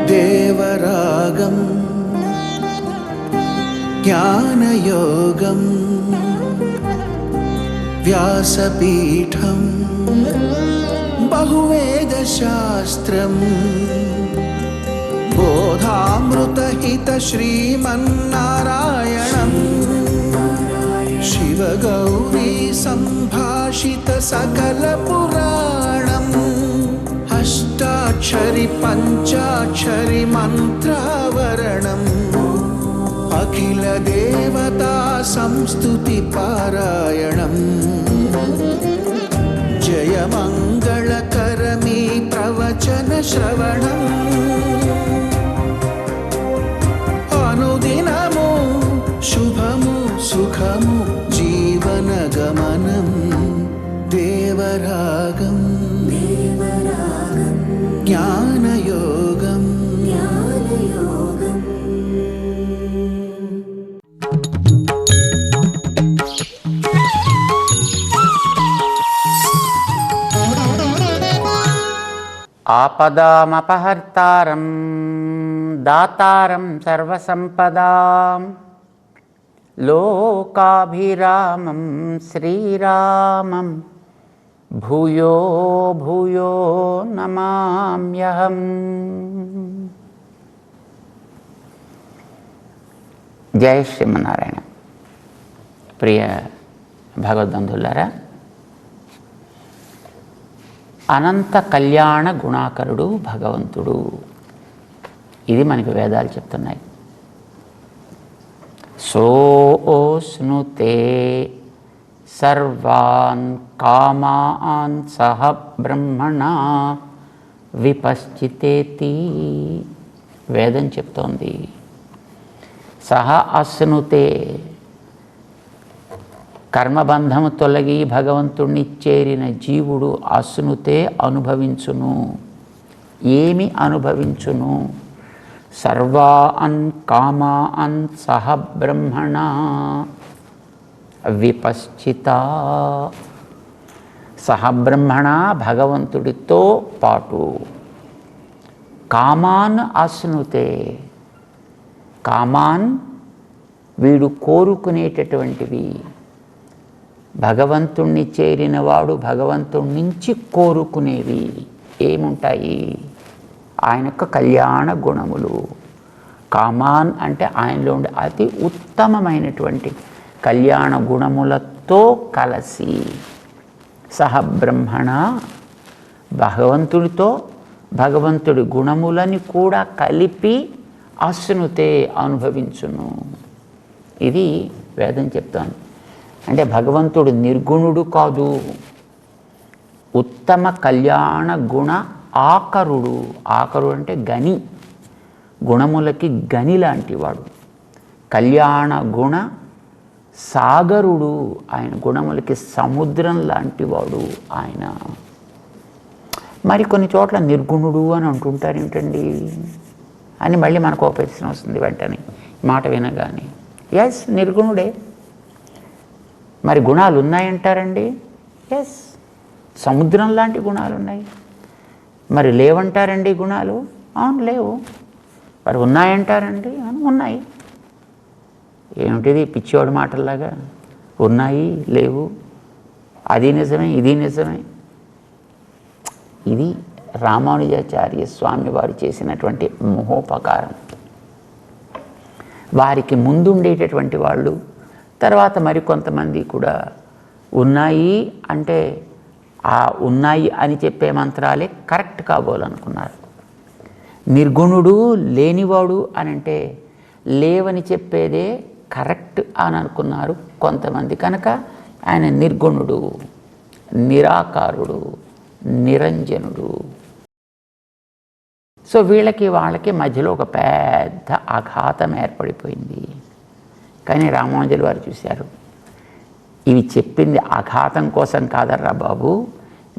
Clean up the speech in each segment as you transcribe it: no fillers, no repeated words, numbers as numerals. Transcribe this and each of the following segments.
దేవరాగం జ్ఞానయోగం వ్యాసపీఠం బహువేదశాస్త్రం బోధామృతహిత శ్రీమన్నారాయణం శివగౌరీ సంభాషిత సకల పురాణం అష్టాక్షరి పంచాక్షరి మంత్రావరణం అఖిల దేవతా సంస్తుతి పారాయణం జయమంగళకరమీ ప్రవచన శ్రవణం అనుదినము శుభము సుఖము జీవన గమనం దేవరాగం జ్ఞానయోగం ఆపదామపహర్తారం దాతారం సర్వసంపదాం లోకాభిరామం శ్రీరామం భూయో భూయో నమామ్యహం. జై శ్రీమన్నారాయణ. ప్రియ భగవద్బంధులారా, అనంత కళ్యాణ గుణాకరుడు భగవంతుడు, ఇది మనకి వేదాలు చెప్తున్నాయి. సోస్నుతే సర్వాన్ కామాన్ సహ బ్రహ్మణ విపశ్చితేతి, వేదం చెప్తోంది. సహ అస్నుతే, కర్మబంధము తొలగి భగవంతుణ్ణి చేరిన జీవుడు అస్నుతే అనుభవించును. ఏమి అనుభవించును? సర్వాన్ కామాన్ సహ బ్రహ్మణ విపశ్చిత, సహబ్రహ్మణ భగవంతుడితో పాటు. కామాన్ అస్నుతే, కామాన్ వీడు కోరుకునేటటువంటివి. భగవంతుణ్ణి చేరినవాడు భగవంతుడి నుంచి కోరుకునేవి ఏముంటాయి? ఆయన యొక్క కళ్యాణ గుణములు. కామాన్ అంటే ఆయనలో ఉండే అతి ఉత్తమమైనటువంటి కళ్యాణ గుణములతో కలసి, సహబ్రహ్మణ భగవంతుడితో భగవంతుడి గుణములని కూడా కలిపి అస్నుతే అనుభవించును. ఇది వేదం చెప్తాను. అంటే భగవంతుడు నిర్గుణుడు కాదు, ఉత్తమ కళ్యాణ గుణ ఆకరుడు. ఆకరుడు అంటే గని, గుణములకి గని లాంటివాడు. కళ్యాణ గుణ సాగరుడు, ఆయన గుణములకి సముద్రం లాంటివాడు ఆయన. మరి కొన్ని చోట్ల నిర్గుణుడు అని అంటుంటారు ఏమిటండి అని మళ్ళీ మనకు ఒక ప్రశ్న వస్తుంది వెంటనే మాట వినగానే. ఎస్, నిర్గుణుడే. మరి గుణాలు ఉన్నాయంటారండి? ఎస్, సముద్రం లాంటి గుణాలు ఉన్నాయి. మరి లేవంటారండి గుణాలు? అవును, లేవు. మరి ఉన్నాయంటారండి? అవును, ఉన్నాయి. ఏమిటిది పిచ్చివాడు మాటల్లాగా? ఉన్నాయి, లేవు, అది నిజమే, ఇది నిజమే. ఇది రామానుజాచార్య స్వామి వారు చేసినటువంటి మహోపకారం. వారికి ముందుండేటటువంటి వాళ్ళు తర్వాత మరికొంతమంది కూడా ఉన్నాయి అంటే ఆ ఉన్నాయి అని చెప్పే మంత్రాలే కరెక్ట్ కాబోలనుకున్నారు. నిర్గుణుడు లేనివాడు అని అంటే లేవని చెప్పేదే కరెక్ట్ అని అనుకున్నారు కొంతమంది. కనుక ఆయన నిర్గుణుడు, నిరాకారుడు, నిరంజనుడు. సో వీళ్ళకి వాళ్ళకి మధ్యలో ఒక పెద్ద ఆఘాతం ఏర్పడిపోయింది. కానీ రామానుజులు వారు చూశారు, ఇవి చెప్పింది ఆఘాతం కోసం కాదర్రా బాబు,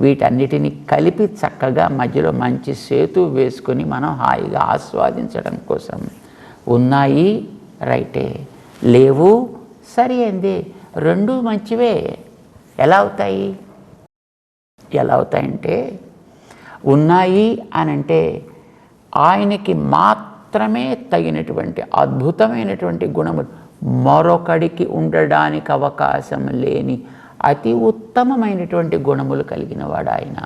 వీటన్నిటినీ కలిపి చక్కగా మధ్యలో మంచి సేతు వేసుకొని మనం హాయిగా ఆస్వాదించడం కోసం. ఉన్నాయి, రైటే, లేవు, సరి అయింది, రెండూ మంచివే. ఎలా అవుతాయి? ఎలా అవుతాయంటే, ఉన్నాయి అనంటే ఆయనకి మాత్రమే తగినటువంటి అద్భుతమైనటువంటి గుణములు మరొకడికి ఉండడానికి అవకాశం లేని అతి ఉత్తమమైనటువంటి గుణములు కలిగిన వాడు ఆయన.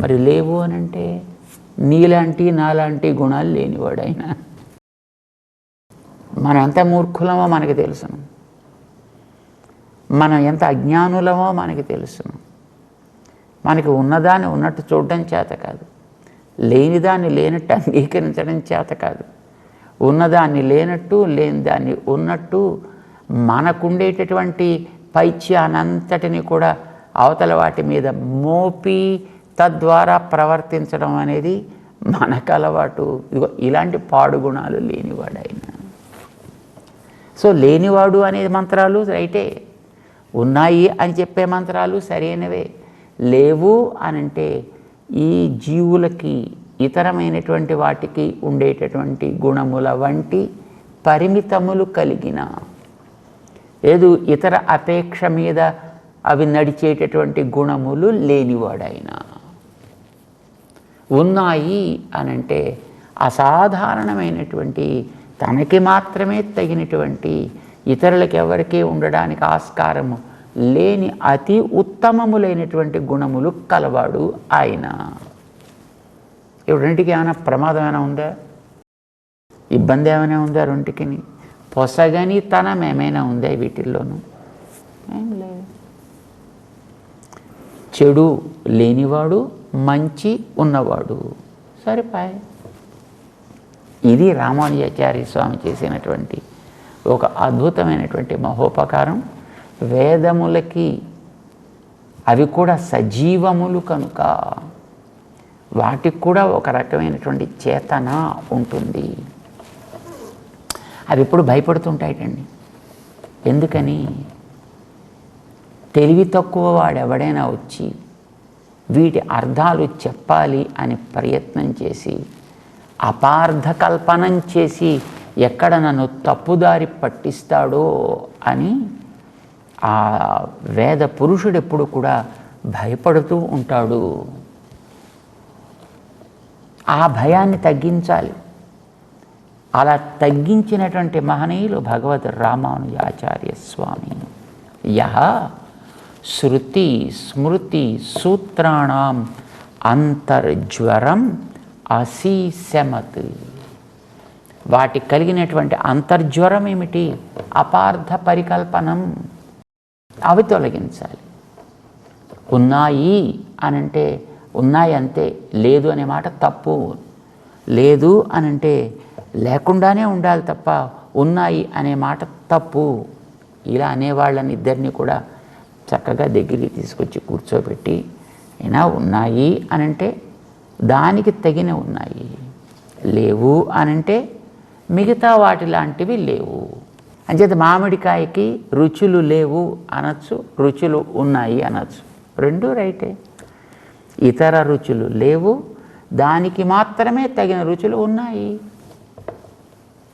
మరి లేవు అనంటే నీలాంటి నాలాంటి గుణాలు లేనివాడు ఆయన. మనం ఎంత మూర్ఖులమో మనకి తెలుసును, మనం ఎంత అజ్ఞానులమో మనకి తెలుసును. మనకి ఉన్నదాన్ని ఉన్నట్టు చూడడం చేత కాదు, లేనిదాన్ని లేనట్టు అంగీకరించడం చేత కాదు, ఉన్నదాన్ని లేనట్టు లేని దాన్ని ఉన్నట్టు మనకుండేటటువంటి పైత్యానంతటిని కూడా అవతల వాటి మీద మోపి తద్వారా ప్రవర్తించడం అనేది మనకు అలవాటు. ఇదిగో ఇలాంటి పాడుగుణాలు లేనివాడు ఆయన. సో లేనివాడు అనే మంత్రాలు రైటే, ఉన్నాయి అని చెప్పే మంత్రాలు సరైనవే. లేవు అనంటే ఈ జీవులకి ఇతరమైనటువంటి వాటికి ఉండేటటువంటి గుణముల వంటి పరిమితములు కలిగిన, ఏదో ఇతర అపేక్ష మీద అవి నడిచేటటువంటి గుణములు లేనివాడైన. ఉన్నాయి అనంటే అసాధారణమైనటువంటి, తనకి మాత్రమే తగినటువంటి, ఇతరులకు ఎవరికీ ఉండడానికి ఆస్కారము లేని అతి ఉత్తమములైనటువంటి గుణములు కలవాడు ఆయన. ఇప్పుడు రెంటికి ఏమైనా ప్రమాదం ఏమైనా ఉందా, ఇబ్బంది ఏమైనా ఉందా? రెంటికి పొసగని తనం ఏమైనా ఉందా వీటిల్లోనూ? ఏం లేదు. చెడు లేనివాడు, మంచి ఉన్నవాడు, సరిపాయ. ఇది రామానుజాచార్య స్వామి చేసినటువంటి ఒక అద్భుతమైనటువంటి మహోపకారం. వేదములకి అవి కూడా సజీవములు కనుక వాటికి కూడా ఒక రకమైనటువంటి చేతన ఉంటుంది. అవి ఎప్పుడు భయపడుతుంటాయిటండి. ఎందుకని? తెలివి తక్కువ వాడెవడైనా వచ్చి వీటి అర్థాలు చెప్పాలి అని ప్రయత్నం చేసి అపార్థ కల్పనం చేసి ఎక్కడ నన్ను తప్పుదారి పట్టిస్తాడో అని ఆ వేద పురుషుడు ఎప్పుడు కూడా భయపడుతూ ఉంటాడు. ఆ భయాన్ని తగ్గించాలి. అలా తగ్గించినటువంటి మహనీయులు భగవద్ రామానుజాచార్య స్వామి. యహ శృతి స్మృతి సూత్రాణం అంతర్జ్వరం అసీశమత్. వాటికి కలిగినటువంటి అంతర్జ్వరం ఏమిటి? అపార్థ పరికల్పనం. అవి తొలగించాలి. ఉన్నాయి అనంటే ఉన్నాయి అంతే, లేదు అనే మాట తప్పు. లేదు అనంటే లేకుండానే ఉండాలి తప్ప ఉన్నాయి అనే మాట తప్పు. ఇలా అనేవాళ్ళని ఇద్దరిని కూడా చక్కగా దగ్గరికి తీసుకొచ్చి కూర్చోబెట్టి, అయినా ఉన్నాయి అనంటే దానికి తగిన ఉన్నాయి, లేవు అనంటే మిగతా వాటి లాంటివి లేవు. అంచేత మామిడికాయకి రుచులు లేవు అనొచ్చు, రుచులు ఉన్నాయి అనొచ్చు, రెండు రైటే. ఇతర రుచులు లేవు, దానికి మాత్రమే తగిన రుచులు ఉన్నాయి.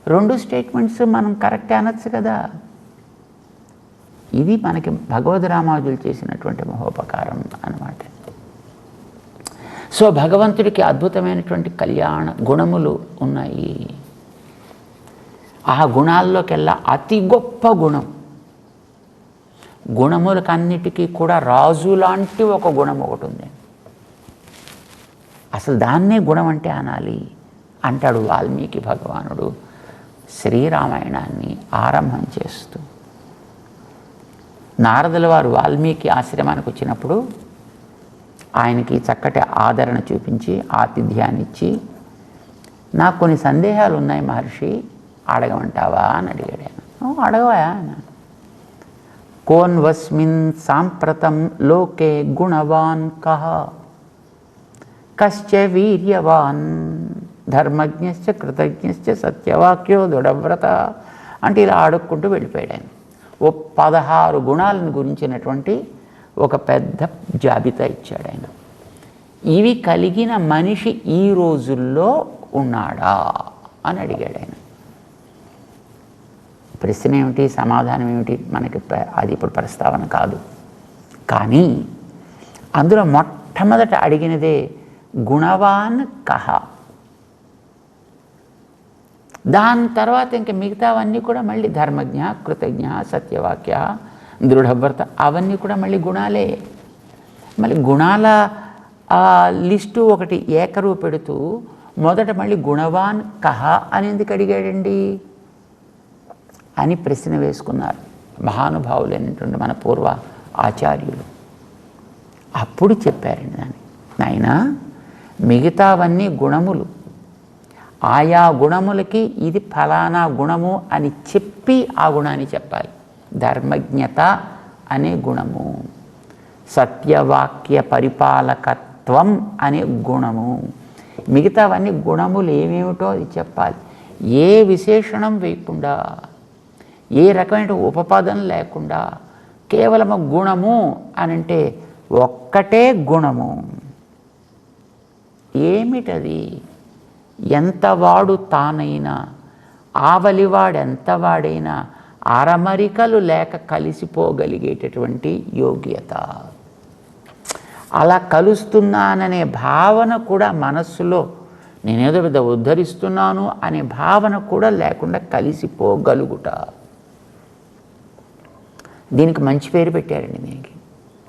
రెండు స్టేట్మెంట్స్ మనం కరెక్టే అనొచ్చు కదా. ఇది మనకి భగవద్ రామానుజులు చేసినటువంటి మహోపకారం అన్నమాట. సో భగవంతుడికి అద్భుతమైనటువంటి కళ్యాణ గుణములు ఉన్నాయి. ఆ గుణాల్లోకెల్లా అతి గొప్ప గుణం, గుణములకన్నిటికీ కూడా రాజు లాంటి ఒక గుణం ఒకటి ఉంది. అసలు దాన్నే గుణం అంటే అనాలి అంటాడు వాల్మీకి భగవానుడు శ్రీరామాయణాన్ని ఆరంభం చేస్తూ. నారదుల వారు వాల్మీకి ఆశ్రమానికి వచ్చినప్పుడు ఆయనకి చక్కటి ఆదరణ చూపించి ఆతిథ్యాన్ని ఇచ్చి, నాకు కొన్ని సందేహాలు ఉన్నాయి మహర్షి, అడగమంటావా అని అడిగాడు ఆయన. అడగవా అన్నాను. కోన్వస్మిన్ సాంప్రతం లోకే గుణవాన్ కహ కశ్చ వీర్యవాన్ ధర్మజ్ఞశ్చ కృతజ్ఞశ్చ సత్యవాక్యో దృఢవ్రత అంటే ఇలా అడుక్కుంటూ వెళ్ళిపోయాడు ఆయన. ఓ 16 గుణాలను గురించినటువంటి ఒక పెద్ద జాబితా ఇచ్చాడు ఆయన. ఇవి కలిగిన మనిషి ఈ రోజుల్లో ఉన్నాడా అని అడిగాడు ఆయన. ప్రశ్న ఏమిటి, సమాధానం ఏమిటి మనకి అది ఇప్పుడు ప్రస్తావన కాదు. కానీ అందులో మొట్టమొదట అడిగినదే గుణవాన్ కహ. దాని తర్వాత ఇంక మిగతావన్నీ కూడా మళ్ళీ ధర్మజ్ఞ, కృతజ్ఞ, సత్యవాక్య, దృఢవ్రత అవన్నీ కూడా మళ్ళీ గుణాలే. మళ్ళీ గుణాల లిస్టు ఒకటి ఏకరువు పెడుతూ మొదట మళ్ళీ గుణవాన్ కహ అని ఎందుకు అడిగాడండి అని ప్రశ్న వేసుకున్నారు మహానుభావులైనటువంటి మన పూర్వ ఆచార్యులు. అప్పుడు చెప్పారండి దాన్ని, నాయనా మిగతావన్నీ గుణములు, ఆయా గుణములకి ఇది ఫలానా గుణము అని చెప్పి ఆ గుణాన్ని చెప్పాలి. ధర్మజ్ఞత అనే గుణము, సత్యవాక్య పరిపాలకత్వం అనే గుణము, మిగతావన్నీ గుణములు ఏమేమిటో అది చెప్పాలి. ఏ విశేషణం వేయకుండా, ఏ రకమైన ఉపపదం లేకుండా కేవలము గుణము అని అంటే ఒక్కటే గుణము. ఏమిటది? ఎంతవాడు తానైనా, ఆవలివాడెంతవాడైనా అరమరికలు లేక కలిసిపోగలిగేటటువంటి యోగ్యత. అలా కలుస్తున్నాననే భావన కూడా మనస్సులో, నేనేదో పెద్ద ఉద్ధరిస్తున్నాను అనే భావన కూడా లేకుండా కలిసిపోగలుగుట. దీనికి మంచి పేరు పెట్టారండి దీనికి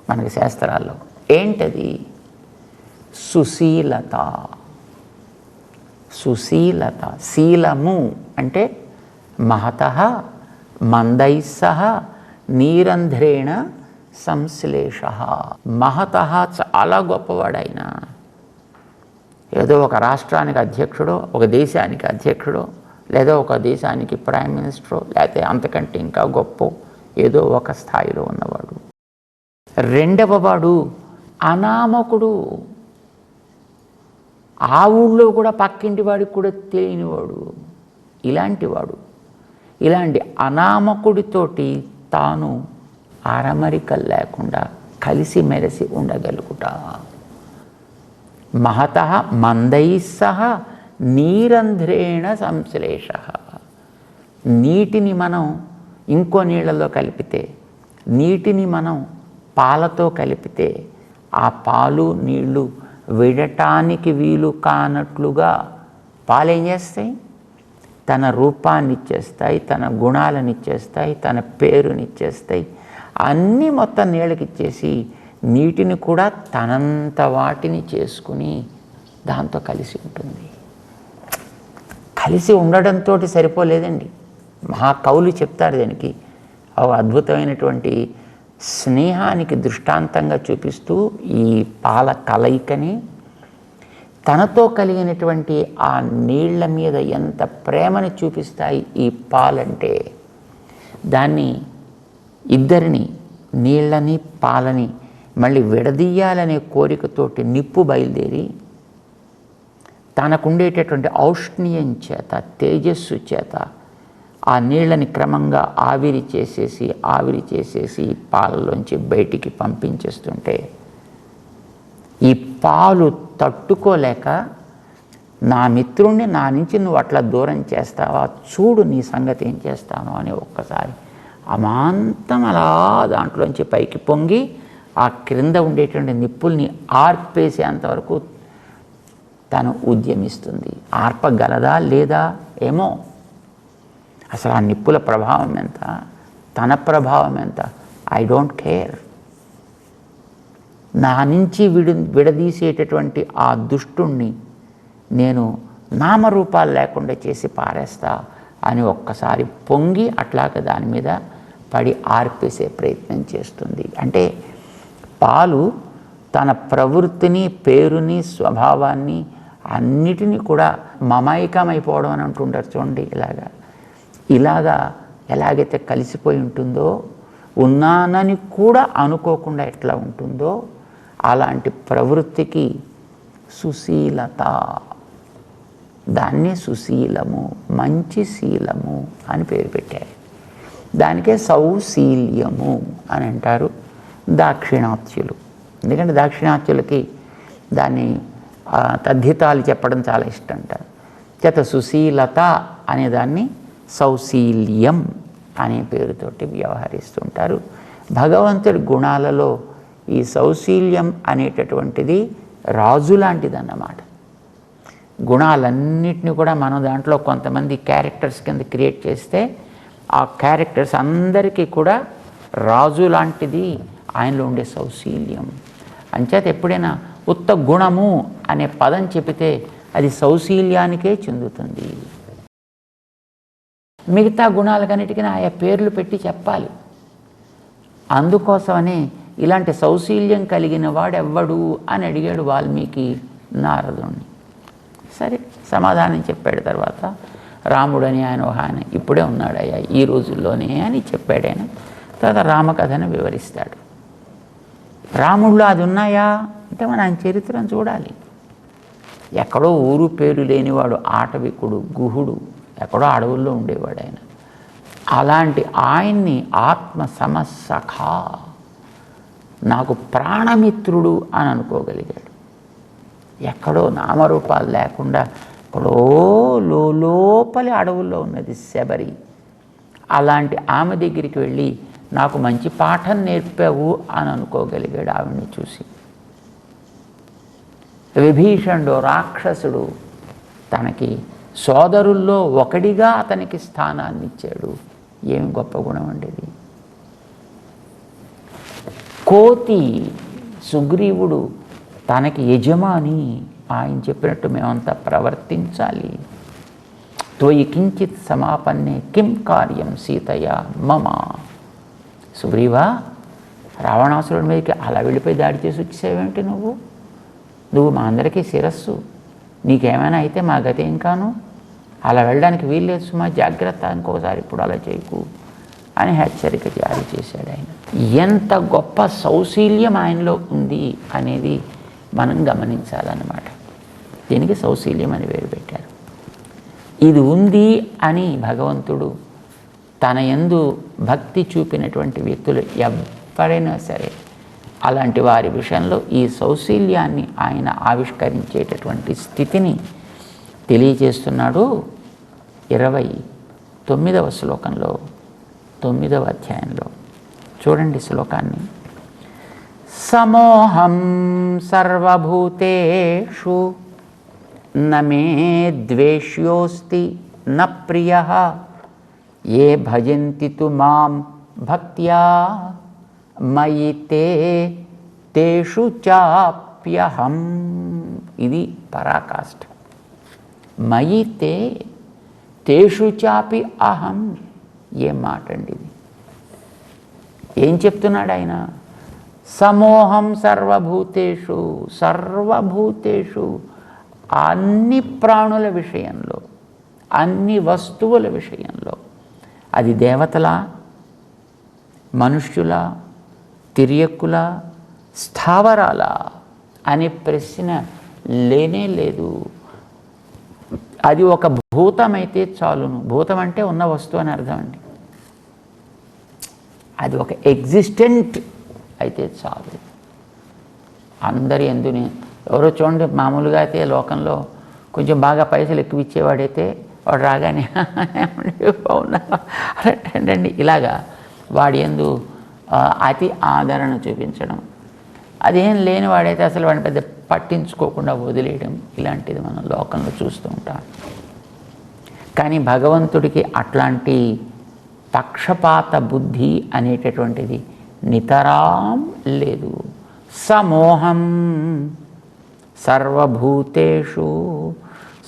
మనకి శాస్త్రాల్లో. ఏంటది? సుశీలత. సుశీలత. శీలము అంటే మహతః మందైస్సహ నీరంధ్రేణ సంశ్లేష. మహతః చాలా గొప్పవాడైన, ఏదో ఒక రాష్ట్రానికి అధ్యక్షుడో, ఒక దేశానికి అధ్యక్షుడో, లేదా ఒక దేశానికి ప్రైమ్ మినిస్టరో, లేకపోతే అంతకంటే ఇంకా గొప్ప ఏదో ఒక స్థాయిలో ఉన్నవాడు. రెండవ వాడు అనామకుడు. ఆ ఊళ్ళో కూడా పక్కింటి వాడికి కూడా తెలియనివాడు. ఇలాంటివాడు. ఇలాంటి అనామకుడితోటి తాను అరమరికలు లేకుండా కలిసిమెలిసి ఉండగలుగుట. మహతః మందైస్సహ నీరంధ్రేణ సంశ్లేష. నీటిని మనం ఇంకో నీళ్ళలో కలిపితే, నీటిని మనం పాలతో కలిపితే ఆ పాలు నీళ్ళు విడటానికి వీలు కానట్లుగా పాలేం చేస్తాయి? తన రూపాన్ని ఇచ్చేస్తాయి, తన గుణాలను ఇచ్చేస్తాయి, తన పేరునిచ్చేస్తాయి. అన్నీ మొత్తం నీళ్ళకి ఇచ్చేసి నీటిని కూడా తనంత వాటిని చేసుకుని దాంతో కలిసి ఉంటుంది. కలిసి ఉండడంతో సరిపోలేదండి. మహాకవులు చెప్తారు దానికి ఒక అద్భుతమైనటువంటి స్నేహానికి దృష్టాంతంగా చూపిస్తూ ఈ పాల కలయికని, తనతో కలిగినటువంటి ఆ నీళ్ల మీద ఎంత ప్రేమని చూపిస్తాయి ఈ పాలంటే. దాన్ని ఇద్దరిని, నీళ్ళని పాలని మళ్ళీ విడదీయాలనే కోరికతోటి నిప్పు బయలుదేరి తనకుండేటటువంటి ఔష్ణ్యం చేత, తేజస్సు చేత ఆ నీళ్ళని క్రమంగా ఆవిరి చేసేసి పాలలోంచి బయటికి పంపించేస్తుంటే ఈ పాలు తట్టుకోలేక, నా మిత్రుణ్ణి నా నుంచి నువ్వు అట్లా దూరం చేస్తావా, చూడు నీ సంగతి ఏం చేస్తాను అని ఒక్కసారి అమాంతం అలా దాంట్లోంచి పైకి పొంగి ఆ క్రింద ఉండేటువంటి నిప్పుల్ని ఆర్పేసేంతవరకు తను ఉద్యమిస్తుంది. ఆర్పగలదా లేదా ఏమో. అసలు ఆ నిప్పుల ప్రభావం ఎంత, తన ప్రభావం ఎంత, ఐ డోంట్ కేర్. నా నుంచి విడదీసేటటువంటి ఆ దుష్టుణ్ణి నేను నామరూపాలు లేకుండా చేసి పారేస్తా అని ఒక్కసారి పొంగి అట్లాగ దాని మీద పడి ఆర్పేసే ప్రయత్నం చేస్తుంది. అంటే పాలు తన ప్రవృత్తిని, పేరుని, స్వభావాన్ని అన్నిటినీ కూడా మమైకమైపోవడం అని అంటుంటారు చూడండి. ఇలాగా ఎలాగైతే కలిసిపోయి ఉంటుందో, ఉన్నానని కూడా అనుకోకుండా ఎట్లా ఉంటుందో అలాంటి ప్రవృత్తికి సుశీలత, దాన్నే సుశీలము, మంచి శీలము అని పేరు పెట్టారు. దానికే సౌశీల్యము అని అంటారు దాక్షిణాత్యులు. ఎందుకంటే దాక్షిణాత్యులకి దాన్ని తద్ధితాలు చెప్పడం చాలా ఇష్టం అంటారు. చేత సుశీలత అనేదాన్ని సౌశీల్యం అనే పేరుతోటి వ్యవహరిస్తుంటారు. భగవంతుడి గుణాలలో ఈ సౌశీల్యం అనేటటువంటిది రాజు లాంటిదన్నమాట. గుణాలన్నిటినీ కూడా మనం దాంట్లో కొంతమంది క్యారెక్టర్స్ కింద క్రియేట్ చేస్తే ఆ క్యారెక్టర్స్ అందరికీ కూడా రాజు లాంటిది ఆయనలో ఉండే సౌశీల్యం. అంచేత ఎప్పుడైనా ఉత్త గుణము అనే పదం చెబితే అది సౌశీల్యానికే చెందుతుంది. మిగతా గుణాలకన్నిటికీ ఆయా పేర్లు పెట్టి చెప్పాలి. అందుకోసమనే ఇలాంటి సౌశీల్యం కలిగిన వాడెవ్వడు అని అడిగాడు వాల్మీకి నారదుణ్ణి. సరే సమాధానం చెప్పాడు. తర్వాత రాముడని ఆయన ఇప్పుడే ఉన్నాడు అయ్యా ఈ రోజుల్లోనే అని చెప్పాడు ఆయన. తర్వాత రామకథను వివరిస్తాడు. రాముడిలో అది ఉన్నాయా అంటే మనం ఆయన చరిత్రను చూడాలి. ఎక్కడో ఊరు పేరు లేనివాడు, ఆటవికుడు, గుహుడు, ఎక్కడో అడవుల్లో ఉండేవాడు ఆయన. అలాంటి ఆయన్ని ఆత్మ సమసఖా, నాకు ప్రాణమిత్రుడు అని అనుకోగలిగాడు. ఎక్కడో నామరూపాలు లేకుండా ఎక్కడో లోపలి అడవుల్లో ఉన్నది శబరి. అలాంటి ఆమె దగ్గరికి వెళ్ళి నాకు మంచి పాఠం నేర్పావు అని అనుకోగలిగాడు ఆవిడ్ని చూసి. విభీషణుడు రాక్షసుడు తనకి సోదరుల్లో ఒకడిగా అతనికి స్థానాన్ని ఇచ్చాడు. ఏమి గొప్ప గుణం అండి ఇది. కోతి సుగ్రీవుడు తనకి యజమాని, ఆయన చెప్పినట్టు మేమంతా ప్రవర్తించాలి. త్వయి కించిత్ సమాపన్నే కిం కార్యం సీతయా మమ. సుగ్రీవా, రావణాసురుడి మీదకి అలా వెళ్ళిపోయి దాడి చేసి వచ్చేసేవేమిటి నువ్వు మా అందరికీ శిరస్సు, నీకేమైనా అయితే మా గతి ఏం కాను, అలా వెళ్ళడానికి వీల్లేదు సుమా, జాగ్రత్త, ఇంకోసారి ఇప్పుడు అలా చేయకు అని హెచ్చరిక జారీ చేశాడు ఆయన. ఎంత గొప్ప సౌశీల్యం ఆయనలో ఉంది అనేది మనం గమనించాలన్నమాట. దీనికి సౌశీల్యం అని పేరు పెట్టారు. ఇది ఉంది అని భగవంతుడు తన యందు భక్తి చూపినటువంటి వ్యక్తులు ఎవరైనా సరే అలాంటి వారి విషయంలో ఈ సౌశీల్యాన్ని ఆయన ఆవిష్కరించేటటువంటి స్థితిని తెలియజేస్తున్నాడు. 29వ శ్లోకంలో 9వ అధ్యాయంలో చూడండి శ్లోకాన్ని. సమోహం సర్వభూతేషు నమే ద్వేష్యోస్తి న ప్రియః ఏ భజంతి తు మాం భక్త్యా మయి తేషు చాప్యహం. ఇది పరాకాష్ఠ. మయి తేషు చాపి అహం. ఏం మాట అండి ఇది. ఏం చెప్తున్నాడు ఆయన? సమోహం సర్వభూతేషు, సర్వభూతేషు అన్ని ప్రాణుల విషయంలో, అన్ని వస్తువుల విషయంలో, అది దేవతల, మనుష్యుల, తిర్యక్కుల, స్థావరాల అనే ప్రశ్న లేనే లేదు. అది ఒక భూతమైతే చాలును. భూతం అంటే ఉన్న వస్తువు అని అర్థం అండి. అది ఒక ఎగ్జిస్టెంట్ అయితే చాలు. అందరి ఎందుని ఎవరో చూడండి, మామూలుగా అయితే లోకంలో కొంచెం బాగా పైసలు ఎక్కువ ఇచ్చేవాడైతే వాడు రాగానే అవునా రండి ఇలాగా వాడి యందు అతి ఆదరణ చూపించడం, అదేం లేని వాడైతే అసలు వాడిని పెద్ద పట్టించుకోకుండా వదిలేయడం, ఇలాంటిది మనం లోకంలో చూస్తూ ఉంటాం. కానీ భగవంతుడికి అట్లాంటి పక్షపాత బుద్ధి అనేటటువంటిది నితరాం లేదు. సమోహం సర్వభూతేషు,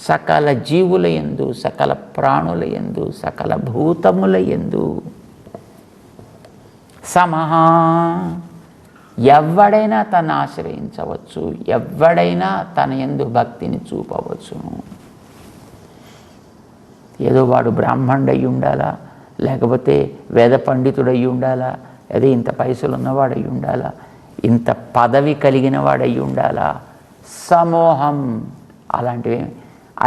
సకల జీవుల యందు, సకల ప్రాణుల యందు, సకల భూతముల యందు. సమహ, ఎవడైనా తను ఆశ్రయించవచ్చు, ఎవడైనా తన యందు భక్తిని చూపవచ్చును. ఏదో వాడు బ్రాహ్మణుడు అయి ఉండాలా, లేకపోతే వేద పండితుడు అయి ఉండాలా, అదే ఇంత పైసలు ఉన్నవాడు అయి ఉండాలా, ఇంత పదవి కలిగిన వాడు అయి ఉండాలా. సమోహం అలాంటివి,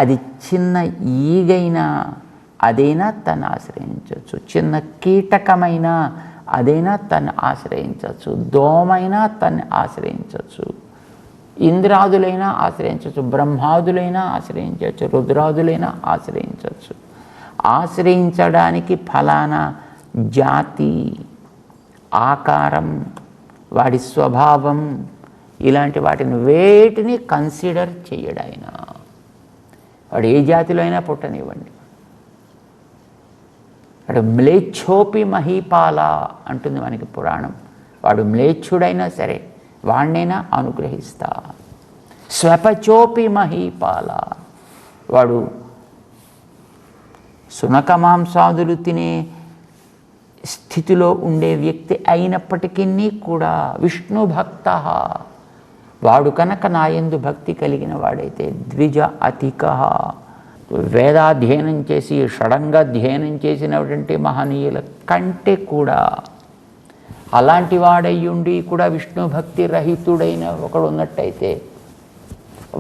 అది చిన్న ఈగైనా అదైనా తను ఆశ్రయించవచ్చు, చిన్న కీటకమైనా అదైనా తను ఆశ్రయించవచ్చు, దోమైనా తను ఆశ్రయించవచ్చు, ఇంద్రాదులైనా ఆశ్రయించవచ్చు, బ్రహ్మాదులైనా ఆశ్రయించవచ్చు, రుద్రాదులైనా ఆశ్రయించవచ్చు. ఆశ్రయించడానికి ఫలానా జాతి, ఆకారం, వాడి స్వభావం, ఇలాంటి వాటిని వేటిని కన్సిడర్ చేయడు ఆయన. వాడు ఏ జాతిలో అయినా పుట్టనివ్వండి. వాడు మ్లేచ్ఛోపి మహీపాల అంటుంది మనకి పురాణం. వాడు మ్లేచ్ఛుడైనా సరే వాణ్ణైనా అనుగ్రహిస్తా. స్వపచోపి మహీపాల, వాడు సునక మాంసాదులు తినే స్థితిలో ఉండే వ్యక్తి అయినప్పటికీ కూడా విష్ణు భక్త, వాడు కనుక నాయందు భక్తి కలిగిన వాడైతే ద్విజ అధిక, వేదాధ్యయనం చేసి షడంగాధ్యయనం చేసినటువంటి మహనీయుల కంటే కూడా అలాంటి వాడయ్యుండి కూడా విష్ణు భక్తి రహితుడైన ఒకడు ఉన్నట్టయితే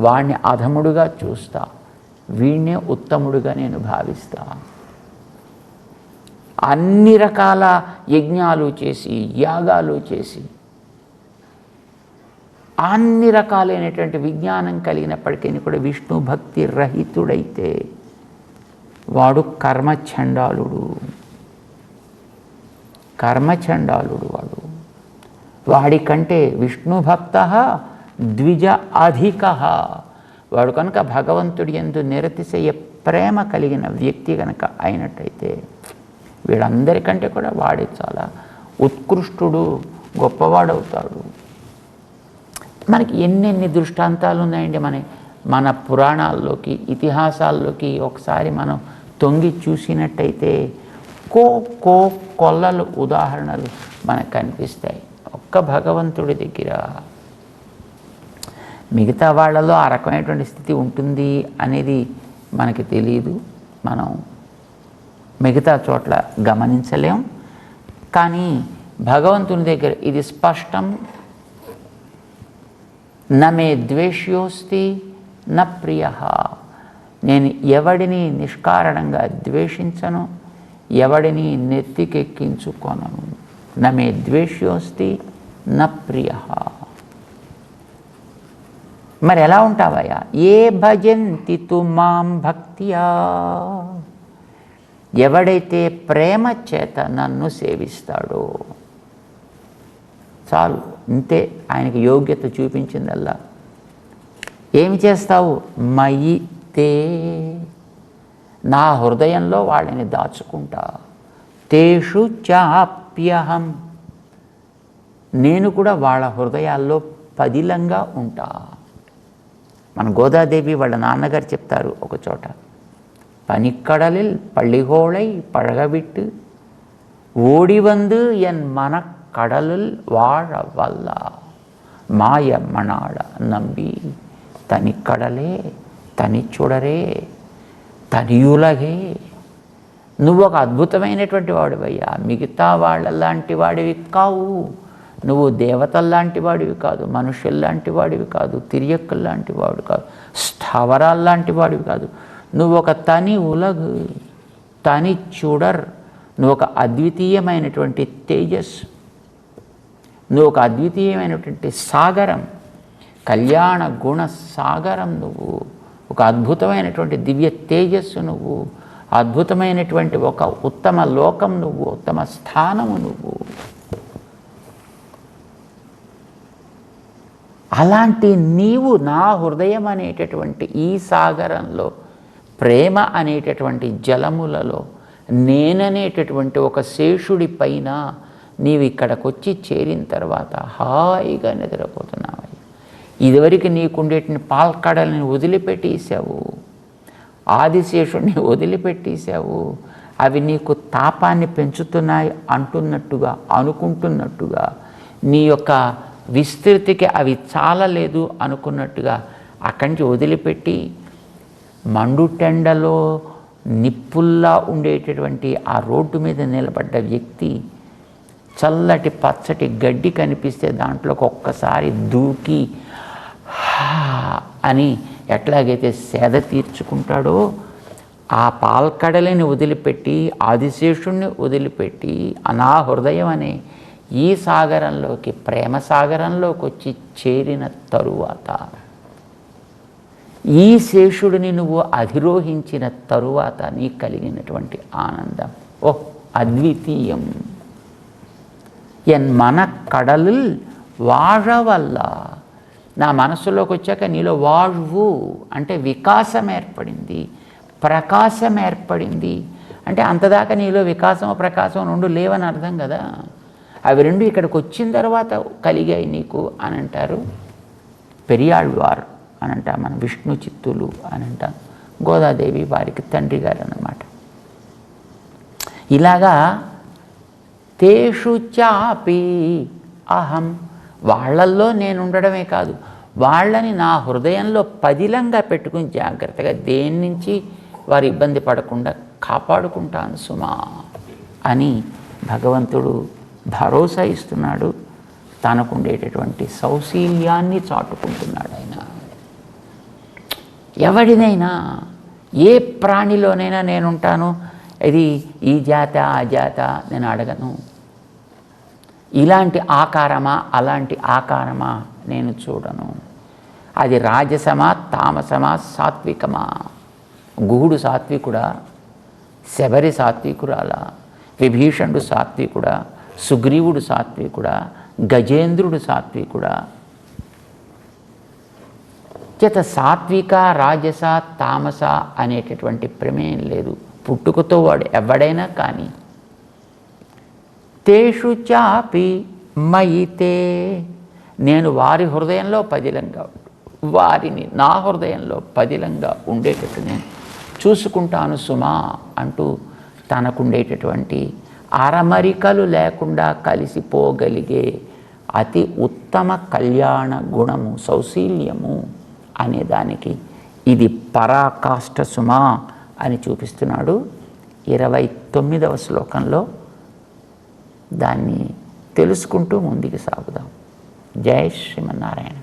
వాణ్ణి అధముడుగా చూస్తా, వీణ్ణే ఉత్తముడుగా నేను భావిస్తా. అన్ని రకాల యజ్ఞాలు చేసి యాగాలు చేసి అన్ని రకాలైనటువంటి విజ్ఞానం కలిగినప్పటికీ కూడా విష్ణు భక్తి రహితుడైతే వాడు కర్మచండాలుడు. వాడు. వాడికంటే విష్ణు భక్త ద్విజ అధిక, వాడు కనుక భగవంతుడి యందు నిరతిశయ ప్రేమ కలిగిన వ్యక్తి కనుక అయినట్టయితే వీళ్ళందరికంటే కూడా వాడే చాలా ఉత్కృష్టుడు, గొప్పవాడవుతాడు. మనకి ఎన్నెన్ని దృష్టాంతాలు ఉన్నాయండి. మన పురాణాల్లోకి, ఇతిహాసాల్లోకి ఒకసారి మనం తొంగి చూసినట్టయితే కొల్లలు ఉదాహరణలు మనకు కనిపిస్తాయి. ఒక్క భగవంతుడి దగ్గర మిగతా వాళ్ళలో ఆ రకమైనటువంటి స్థితి ఉంటుంది అనేది మనకి తెలియదు, మనం మిగతా చోట్ల గమనించలేం. కానీ భగవంతుని దగ్గర ఇది స్పష్టం. నమే ద్వేష్యోస్తి న ప్రియ, నేను ఎవడిని నిష్కారణంగా ద్వేషించను, ఎవడిని నెత్తికెక్కించుకొనను. నమే ద్వేష్యోస్తి న ప్రియ. మరి ఎలా ఉంటావయ్యా? ఏ భజంతి తు మాం భక్త్యా, ఎవడైతే ప్రేమ చేత నన్ను సేవిస్తాడో చాలు, ఇంతే. ఆయనకి యోగ్యత చూపించిందల్లా. ఏమి చేస్తావు? మయి తే, నా హృదయంలో వాళ్ళని దాచుకుంటా. తేషు చాప్యహం, నేను కూడా వాళ్ళ హృదయాల్లో పదిలంగా ఉంటా. మన గోదాదేవి వాళ్ళ నాన్నగారు చెప్తారు ఒక చోట, పనిక్కడలిల్ పள்ளிகோளை பழகவிட்டு ஓடி வந்து என் மனக்கடலில் வாழ வல்ல மாய மணாட நம்பி తనిక్కడలే తనిచుడరే తనియులగే. నువ్వు ఒక అద్భుతమైనటువంటి వాడివయ్యా, మిగతా వాళ్ళలాంటి వాడివి కావు. నువ్వు దేవతల్లాంటి వాడివి కాదు, మనుషుల్లాంటి వాడివి కాదు, తిరియక్కుల్లాంటి వాడు కాదు, స్థావరాల్లాంటి వాడివి కాదు. నువ్వు ఒక తని ఉలగు, తని చూడర్. నువ్వు ఒక అద్వితీయమైనటువంటి తేజస్సు, నువ్వు ఒక అద్వితీయమైనటువంటి సాగరం, కళ్యాణ గుణ సాగరం. నువ్వు ఒక అద్భుతమైనటువంటి దివ్య తేజస్సు, నువ్వు అద్భుతమైనటువంటి ఒక ఉత్తమ లోకం, నువ్వు ఉత్తమ స్థానము. నువ్వు అలాంటి నీవు నా హృదయం అనేటటువంటి ఈ సాగరంలో, ప్రేమ అనేటటువంటి జలములలో, నేననేటటువంటి ఒక శేషుడి పైన నీవు ఇక్కడికి వచ్చి చేరిన తర్వాత హాయిగా నిద్రపోతున్నావు. ఇదివరకు నీకుండేటువంటి పాల్కడల్ని వదిలిపెట్టేసావు, ఆదిశేషుడిని వదిలిపెట్టేసావు. అవి నీకు తాపాన్ని పెంచుతున్నాయి అంటున్నట్టుగా, అనుకుంటున్నట్టుగా, నీ యొక్క విస్తృతికి అవి చాలలేదు అనుకున్నట్టుగా అక్కడి నుంచి వదిలిపెట్టి మండుటెండలో నిప్పుల్లా ఉండేటటువంటి ఆ రోడ్డు మీద నిలబడ్డ వ్యక్తి చల్లటి పచ్చటి గడ్డి కనిపిస్తే దాంట్లోకి ఒక్కసారి దూకి అని ఎట్లాగైతే సేద తీర్చుకుంటాడో, ఆ పాల్కడలిని వదిలిపెట్టి, ఆదిశేషుణ్ణి వదిలిపెట్టి, నా హృదయం అనే ఈ సాగరంలోకి, ప్రేమ సాగరంలోకి వచ్చి చేరిన తరువాత, ఈ శేషుడిని నువ్వు అధిరోహించిన తరువాత నీకు కలిగినటువంటి ఆనందం అద్వితీయం. ఎన్ మన కడలిల్ వాഴవల్ల నా మనస్సులోకి వచ్చాక నీలో వాழ்వు అంటే వికాసం ఏర్పడింది, ప్రకాశం ఏర్పడింది. అంటే అంతదాకా నీలో వికాసం ప్రకాశం రెండు లేవని అర్థం కదా. అవి రెండు ఇక్కడికి వచ్చిన తర్వాత కలిగాయి నీకు అని అంటారు పెరియాళ్వార్ అని అంటాం, మనం విష్ణు చిత్తులు అని అంటాం. గోదాదేవి వారికి తండ్రి గారు అన్నమాట. ఇలాగా తేషు చాపి అహం, వాళ్ళల్లో నేను ఉండడమే కాదు, వాళ్ళని నా హృదయంలో పదిలంగా పెట్టుకుని జాగ్రత్తగా దేని నుంచి వారు ఇబ్బంది పడకుండా కాపాడుకుంటాను సుమా అని భగవంతుడు భరోసా ఇస్తున్నాడు. తనకుండేటటువంటి సౌశీల్యాన్ని చాటుకుంటున్నాడు ఆయన. ఎవడినైనా ఏ ప్రాణిలోనైనా నేనుంటాను, ఇది ఈ జాత ఆ జాత నేను అడగను. ఇలాంటి ఆకారమా అలాంటి ఆకారమా నేను చూడను. అది రాజసమా తామసమా సాత్వికమా, గుహుడు సాత్వికుడా, శబరి సాత్వికురాలా, విభీషణుడు సాత్వికుడా, సుగ్రీవుడు సాత్వికుడా, గజేంద్రుడు సాత్వికుడా. చేత సాత్విక రాజస తామస అనేటటువంటి ప్రమేయం లేదు. పుట్టుకతో వాడు ఎవడైనా కానీ తేషు చాపి మయితే, నేను వారి హృదయంలో పదిలంగా, వారిని నా హృదయంలో పదిలంగా ఉండేటట్టు నేను చూసుకుంటాను సుమా అంటూ తనకుండేటటువంటి అరమరికలు లేకుండా కలిసిపోగలిగే అతి ఉత్తమ కళ్యాణ గుణము సౌశీల్యము అనేదానికి ఇది పరాకాష్ఠ సుమా అని చూపిస్తున్నాడు. 29వ శ్లోకంలో దాన్ని తెలుసుకుంటూ ముందుకు సాగుదాం. జై శ్రీమన్నారాయణ.